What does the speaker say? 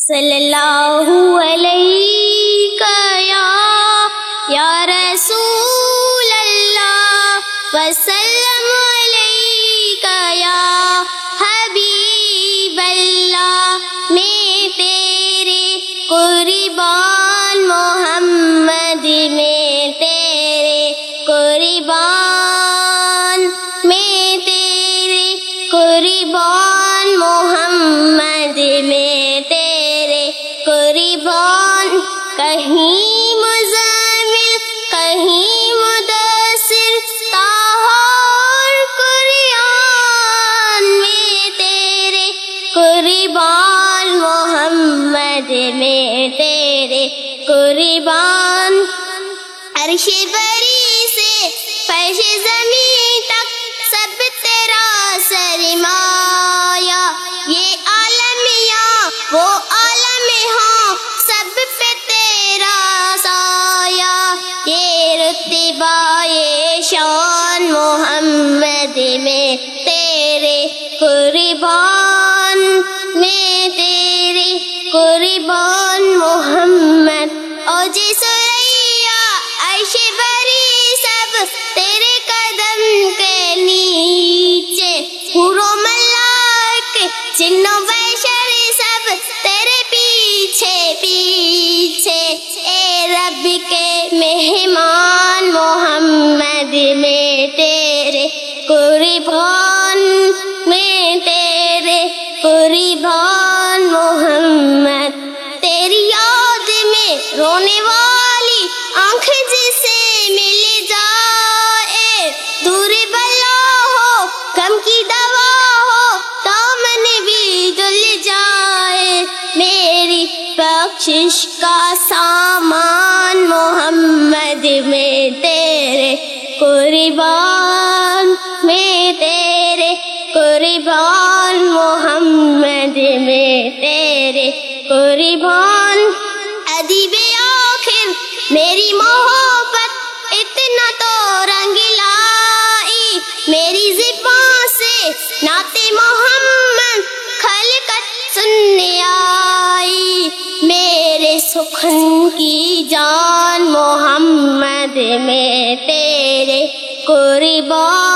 صلی اللہ علیہ یا رسول اللہ وسلم علیہ یا حبیب اللہ، میں تیرے قربان محمد، میں تیرے قربان، میں تیرے قربان محمد، میں تیرے قربان، کہیں مزمل کہیں مدثر طاہر قرآن، میں تیرے قربان محمد، میں تیرے قربان، عرش بری سے فرش زمین تک سب تیرا سرمایہ، یہ عالم یا وہ عالم ہاں سب پہ تیرا سایہ، یہ رتبہ یہ شان محمد، میں تیرے قربان، میں تیرے قربان محمد، اوج سریا عرش بری سب تیرے قدم کے نیچے، حور و ملائک جن و بشر سب تیرے پیچھے پیچھے، اے رب کے مہمان محمد، میں تیرے قربان، میں تیرے قربان محمد، تیری یاد میں رونے والی آنکھ جسے مل جائے، دور بلا ہو غم کی دوا ہو دامن بھی دل جائے، میری بخشش کا سامان محمد، میں تیرے قربان، میں تیرے قربان محمد، میں تیرے قربان، ادیب آخر میری محبت اتنا تو رنگ لائی، میری زبان سے نعت محمد خلقت سننے آئی، میرے سخن کی جان محمد، میں تیرے قربان۔